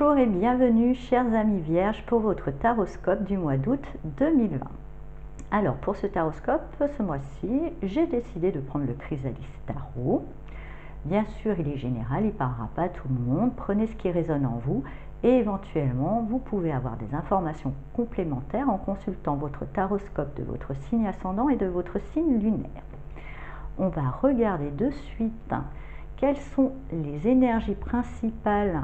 Bonjour et bienvenue chers amis vierges pour votre taroscope du mois d'août 2020. Alors pour ce taroscope, ce mois-ci, j'ai décidé de prendre le Chrysalis Tarot. Bien sûr, il est général, il ne parlera pas à tout le monde. Prenez ce qui résonne en vous et éventuellement, vous pouvez avoir des informations complémentaires en consultant votre taroscope de votre signe ascendant et de votre signe lunaire. On va regarder de suite quelles sont les énergies principales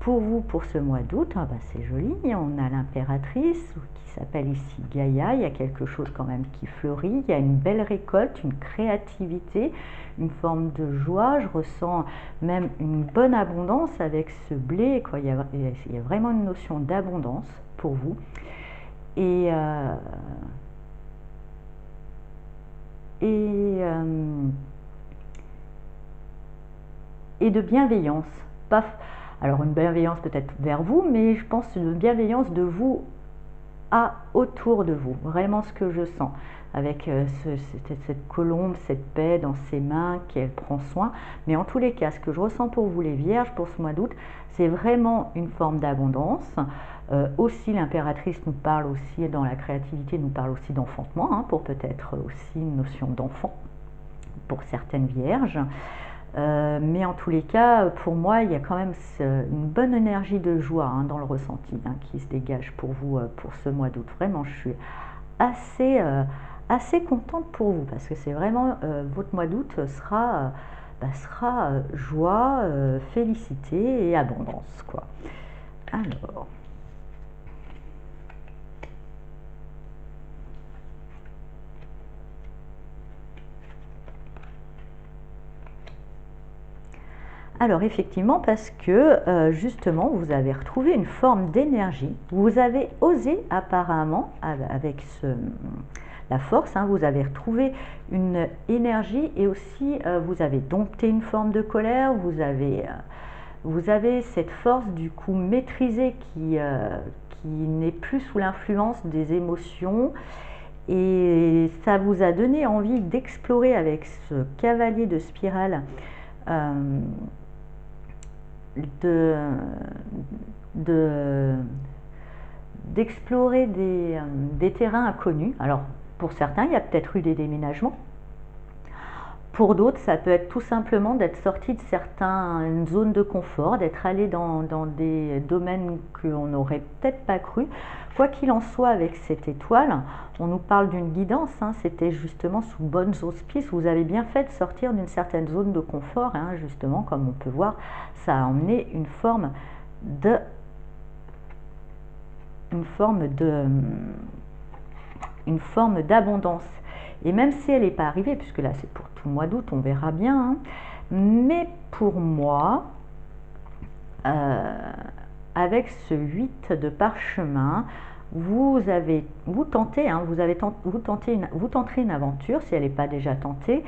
pour vous pour ce mois d'août. Ah bah c'est joli, on a l'impératrice qui s'appelle ici Gaïa, il y a quelque chose quand même qui fleurit, il y a une belle récolte, une créativité, une forme de joie, je ressens même une bonne abondance avec ce blé, quoi. Il y a vraiment une notion d'abondance pour vous. Et de bienveillance. Alors une bienveillance peut-être vers vous, mais je pense une bienveillance de vous à autour de vous. Vraiment ce que je sens avec cette colombe, cette paix dans ses mains qu'elle prend soin. Mais en tous les cas, ce que je ressens pour vous les vierges pour ce mois d'août, c'est vraiment une forme d'abondance. Aussi l'impératrice nous parle aussi dans la créativité, nous parle aussi d'enfantement, hein, pour peut-être aussi une notion d'enfant pour certaines vierges. Mais en tous les cas, pour moi, il y a quand même une bonne énergie de joie, hein, dans le ressenti, hein, qui se dégage pour vous pour ce mois d'août. Vraiment, je suis assez contente pour vous parce que c'est vraiment votre mois d'août sera joie, félicité et abondance, quoi. Alors effectivement, parce que justement, vous avez retrouvé une forme d'énergie. Vous avez osé apparemment, avec la force, hein, vous avez retrouvé une énergie et aussi vous avez dompté une forme de colère. Vous avez cette force du coup maîtrisée qui n'est plus sous l'influence des émotions. Et ça vous a donné envie d'explorer avec ce cavalier de spirale. D'explorer des terrains inconnus. Alors pour certains, il y a peut-être eu des déménagements. Pour d'autres, ça peut être tout simplement d'être sorti de certaines zones de confort, d'être allé dans des domaines qu'on n'aurait peut-être pas cru. Quoi qu'il en soit, avec cette étoile, on nous parle d'une guidance, hein, c'était justement sous bonnes auspices. Vous avez bien fait de sortir d'une certaine zone de confort, hein, justement, comme on peut voir, ça a emmené une forme d'abondance. Et même si elle n'est pas arrivée, puisque là c'est pour tout le mois d'août, on verra bien, hein, mais pour moi, avec ce 8 de parchemin, vous tenterez une aventure, si elle n'est pas déjà tentée.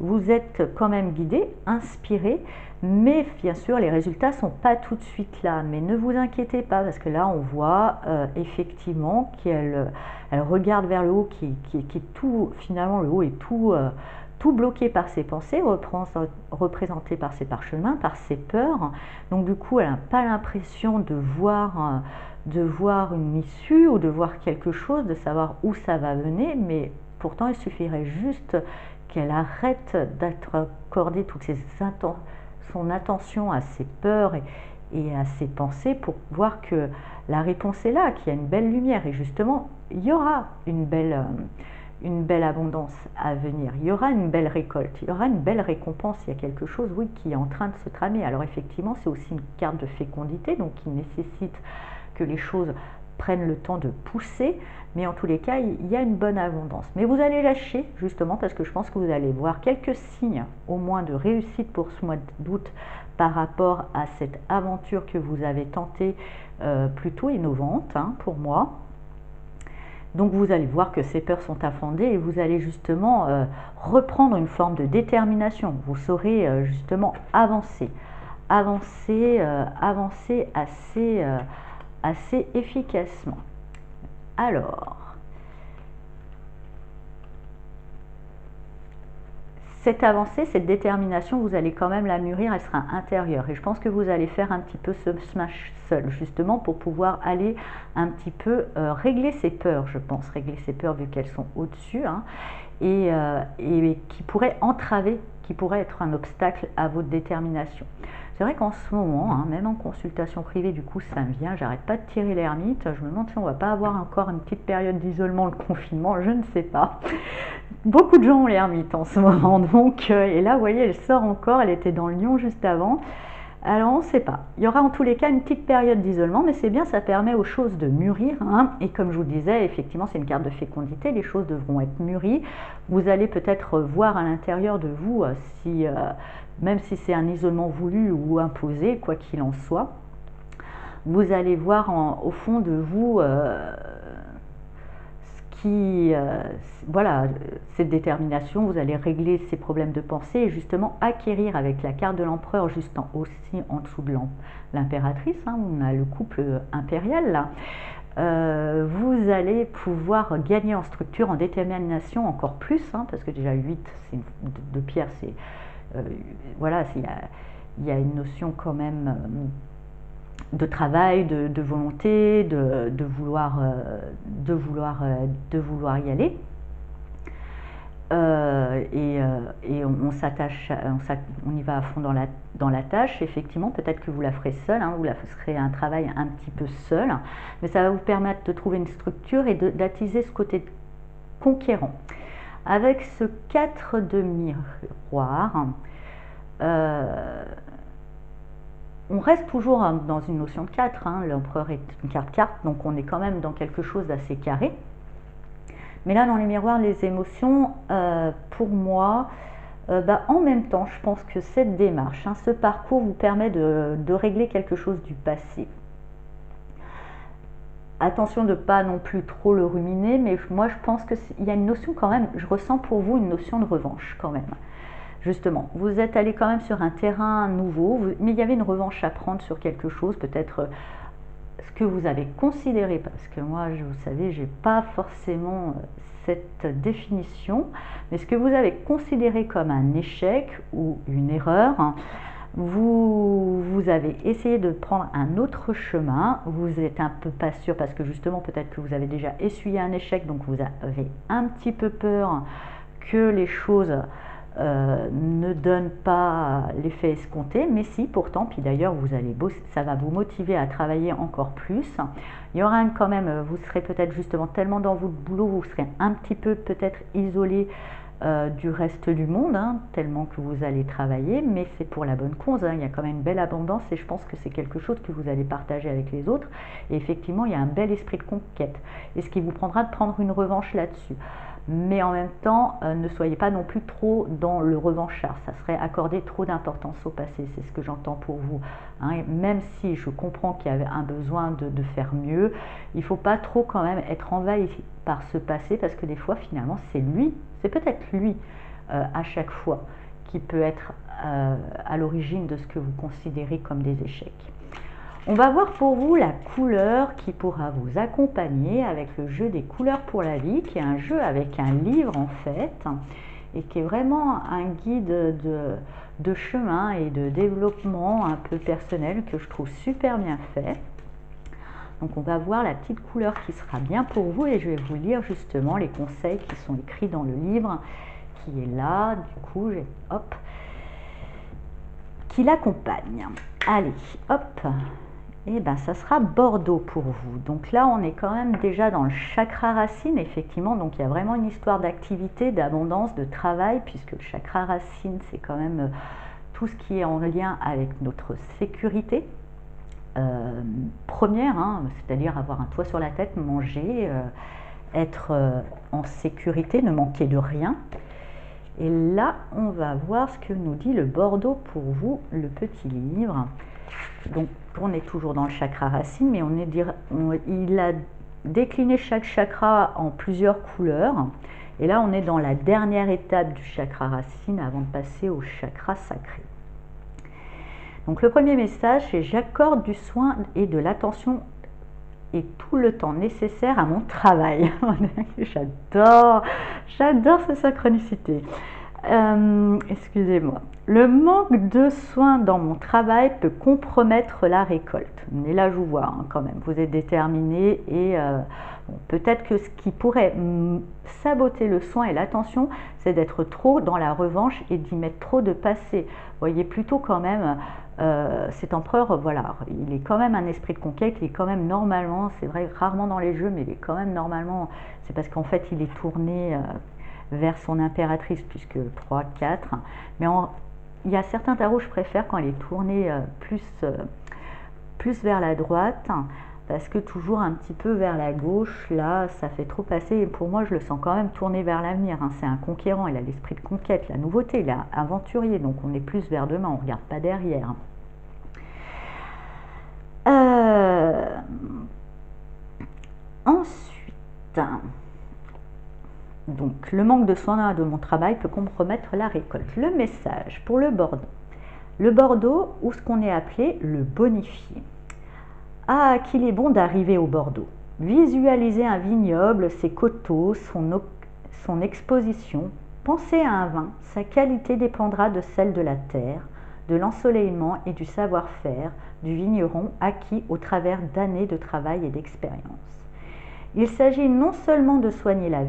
Vous êtes quand même guidé, inspiré, mais bien sûr les résultats ne sont pas tout de suite là. Mais ne vous inquiétez pas, parce que là on voit effectivement qu'elle regarde vers le haut, qui est tout, finalement le haut est tout bloqué par ses pensées, représenté par ses parchemins, par ses peurs. Donc du coup elle n'a pas l'impression de voir une issue ou de voir quelque chose, de savoir où ça va mener, mais pourtant il suffirait juste qu'elle arrête d'accorder son attention à ses peurs et à ses pensées pour voir que la réponse est là, qu'il y a une belle lumière. Et justement, il y aura une belle abondance à venir, il y aura une belle récolte, il y aura une belle récompense, il y a quelque chose, oui, qui est en train de se tramer. Alors effectivement, c'est aussi une carte de fécondité, donc qui nécessite que les choses prennent le temps de pousser, mais en tous les cas, il y a une bonne abondance. Mais vous allez lâcher, justement, parce que je pense que vous allez voir quelques signes, au moins, de réussite pour ce mois d'août par rapport à cette aventure que vous avez tentée, plutôt innovante, hein, pour moi. Donc vous allez voir que ces peurs sont infondées et vous allez justement reprendre une forme de détermination. Vous saurez justement avancer assez efficacement. Alors, cette avancée, cette détermination, vous allez quand même la mûrir, elle sera intérieure. Et je pense que vous allez faire un petit peu ce smash seul, justement pour pouvoir aller un petit peu régler ces peurs, je pense, régler ces peurs vu qu'elles sont au-dessus, hein, et qui pourraient entraver, qui pourraient être un obstacle à votre détermination. C'est vrai qu'en ce moment, hein, même en consultation privée, du coup, ça me vient, j'arrête pas de tirer l'ermite. Je me demande si on va pas avoir encore une petite période d'isolement, le confinement, je ne sais pas. Beaucoup de gens ont l'ermite en ce moment, donc, et là, vous voyez, elle sort encore, elle était dans le lion juste avant. Alors, on ne sait pas. Il y aura en tous les cas une petite période d'isolement, mais c'est bien, ça permet aux choses de mûrir, hein. Et comme je vous disais, effectivement, c'est une carte de fécondité, les choses devront être mûries. Vous allez peut-être voir à l'intérieur de vous si... même si c'est un isolement voulu ou imposé, quoi qu'il en soit, vous allez voir au fond de vous voilà, cette détermination, vous allez régler ces problèmes de pensée et justement acquérir avec la carte de l'empereur juste aussi en dessous de l'impératrice, hein, on a le couple impérial là, vous allez pouvoir gagner en structure, en détermination encore plus, hein, parce que déjà 8 de pierre, c'est... voilà, il y a une notion quand même de travail, de volonté, de vouloir y aller. Et on s'attache, on y va à fond dans la tâche. Effectivement, peut-être que vous la ferez seule, hein, vous la ferez un travail un petit peu seul, mais ça va vous permettre de trouver une structure et d'attiser ce côté conquérant. Avec ce 4 de miroir, on reste toujours dans une notion de 4, hein. L'empereur est une carte, donc on est quand même dans quelque chose d'assez carré. Mais là, dans les miroirs, les émotions, pour moi, en même temps, je pense que cette démarche, hein, ce parcours vous permet de régler quelque chose du passé. Attention de ne pas non plus trop le ruminer, mais moi je pense qu'il y a une notion quand même, je ressens pour vous une notion de revanche quand même. Justement, vous êtes allé quand même sur un terrain nouveau, mais il y avait une revanche à prendre sur quelque chose, peut-être ce que vous avez considéré, parce que moi, vous savez, j'ai pas forcément cette définition, mais ce que vous avez considéré comme un échec ou une erreur, hein, vous avez essayé de prendre un autre chemin, vous êtes un peu pas sûr parce que justement peut-être que vous avez déjà essuyé un échec, donc vous avez un petit peu peur que les choses ne donnent pas l'effet escompté, mais si pourtant, puis d'ailleurs ça va vous motiver à travailler encore plus. Il y aura quand même, vous serez peut-être justement tellement dans votre boulot, vous serez un petit peu peut-être isolé du reste du monde, hein, tellement que vous allez travailler, mais c'est pour la bonne cause, hein. Il y a quand même une belle abondance et je pense que c'est quelque chose que vous allez partager avec les autres. Et effectivement, il y a un bel esprit de conquête. Et ce qui vous prendra de prendre une revanche là-dessus. Mais en même temps, ne soyez pas non plus trop dans le revanchard. Ça serait accorder trop d'importance au passé, c'est ce que j'entends pour vous, hein. Même si je comprends qu'il y avait un besoin de faire mieux, il ne faut pas trop quand même être envahi par ce passé, parce que des fois, finalement, c'est peut-être lui, à chaque fois, qui peut être à l'origine de ce que vous considérez comme des échecs. On va voir pour vous la couleur qui pourra vous accompagner avec le jeu des couleurs pour la vie, qui est un jeu avec un livre en fait, et qui est vraiment un guide de chemin et de développement un peu personnel que je trouve super bien fait. Donc on va voir la petite couleur qui sera bien pour vous et je vais vous lire justement les conseils qui sont écrits dans le livre qui est là, du coup, hop, qui l'accompagne. Allez, hop. Et bien ça sera Bordeaux pour vous. Donc là on est quand même déjà dans le chakra racine, effectivement, donc il y a vraiment une histoire d'activité, d'abondance, de travail, puisque le chakra racine c'est quand même tout ce qui est en lien avec notre sécurité première, hein, c'est-à-dire avoir un toit sur la tête, manger, être en sécurité, ne manquer de rien. Et là on va voir ce que nous dit le Bordeaux pour vous, le petit livre. Donc on est toujours dans le chakra racine, mais il a décliné chaque chakra en plusieurs couleurs. Et là, on est dans la dernière étape du chakra racine avant de passer au chakra sacré. Donc le premier message, c'est: j'accorde du soin et de l'attention et tout le temps nécessaire à mon travail. J'adore cette synchronicité. Excusez-moi. Le manque de soins dans mon travail peut compromettre la récolte. Mais là, je vous vois quand même, vous êtes déterminé et bon, peut-être que ce qui pourrait saboter le soin et l'attention, c'est d'être trop dans la revanche et d'y mettre trop de passé. Vous voyez plutôt quand même, cet empereur, voilà, il est quand même un esprit de conquête, il est quand même normalement, c'est vrai, rarement dans les jeux, mais il est quand même normalement, c'est parce qu'en fait, il est tourné vers son impératrice, puisque 3, 4. Mais il y a certains tarots, je préfère quand il est tourné plus vers la droite, parce que toujours un petit peu vers la gauche, là, ça fait trop passer. Et pour moi, je le sens quand même tourné vers l'avenir. C'est un conquérant, il a l'esprit de conquête, la nouveauté, il est aventurier, donc on est plus vers demain, on ne regarde pas derrière. Ensuite, donc, le manque de soins de mon travail peut compromettre la récolte. Le message pour le Bordeaux. Le Bordeaux, ou ce qu'on est appelé le bonifié. Ah, qu'il est bon d'arriver au Bordeaux. Visualiser un vignoble, ses coteaux, son exposition. Penser à un vin, sa qualité dépendra de celle de la terre, de l'ensoleillement et du savoir-faire du vigneron acquis au travers d'années de travail et d'expérience. Il s'agit non seulement de soigner la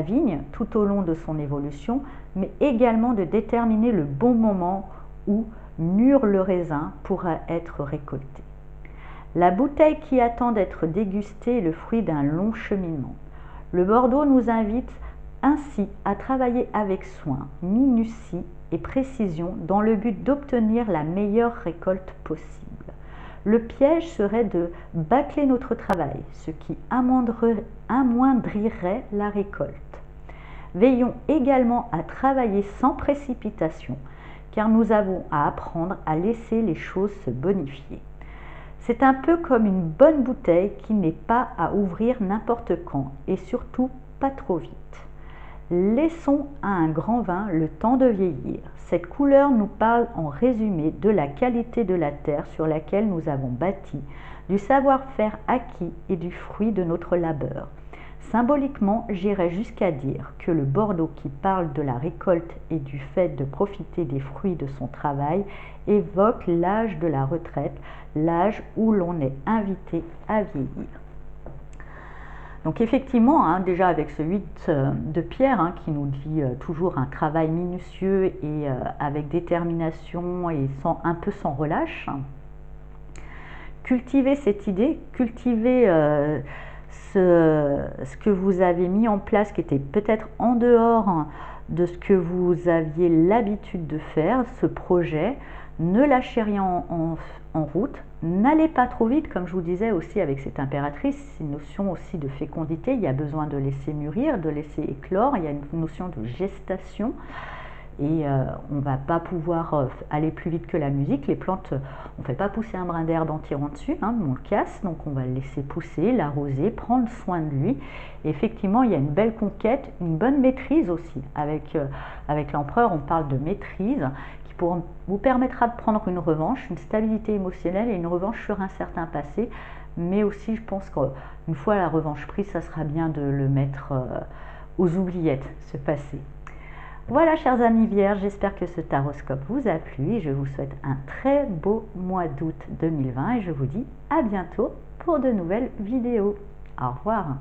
vigne tout au long de son évolution, mais également de déterminer le bon moment où mûr le raisin pourra être récolté. La bouteille qui attend d'être dégustée est le fruit d'un long cheminement. Le Bordeaux nous invite ainsi à travailler avec soin, minutie et précision dans le but d'obtenir la meilleure récolte possible. Le piège serait de bâcler notre travail, ce qui amoindrirait la récolte. Veillons également à travailler sans précipitation, car nous avons à apprendre à laisser les choses se bonifier. C'est un peu comme une bonne bouteille qui n'est pas à ouvrir n'importe quand et surtout pas trop vite. Laissons à un grand vin le temps de vieillir. Cette couleur nous parle en résumé de la qualité de la terre sur laquelle nous avons bâti, du savoir-faire acquis et du fruit de notre labeur. Symboliquement, j'irais jusqu'à dire que le Bordeaux qui parle de la récolte et du fait de profiter des fruits de son travail évoque l'âge de la retraite, l'âge où l'on est invité à vieillir. Donc effectivement, déjà avec ce 8 de pierre qui nous dit toujours un travail minutieux et avec détermination et un peu sans relâche, cultivez cette idée, cultivez ce que vous avez mis en place qui était peut-être en dehors de ce que vous aviez l'habitude de faire, ce projet. Ne lâchez rien en route, n'allez pas trop vite, comme je vous disais aussi avec cette impératrice, c'est une notion aussi de fécondité, il y a besoin de laisser mûrir, de laisser éclore, il y a une notion de gestation et on ne va pas pouvoir aller plus vite que la musique. Les plantes, on ne fait pas pousser un brin d'herbe en tirant dessus, on le casse, donc on va le laisser pousser, l'arroser, prendre soin de lui. Et effectivement, il y a une belle conquête, une bonne maîtrise aussi. Avec l'empereur, on parle de maîtrise qui vous permettra de prendre une revanche, une stabilité émotionnelle et une revanche sur un certain passé. Mais aussi, je pense qu'une fois la revanche prise, ça sera bien de le mettre aux oubliettes, ce passé. Voilà, chers amis vierges, j'espère que ce taroscope vous a plu et je vous souhaite un très beau mois d'août 2020 et je vous dis à bientôt pour de nouvelles vidéos. Au revoir.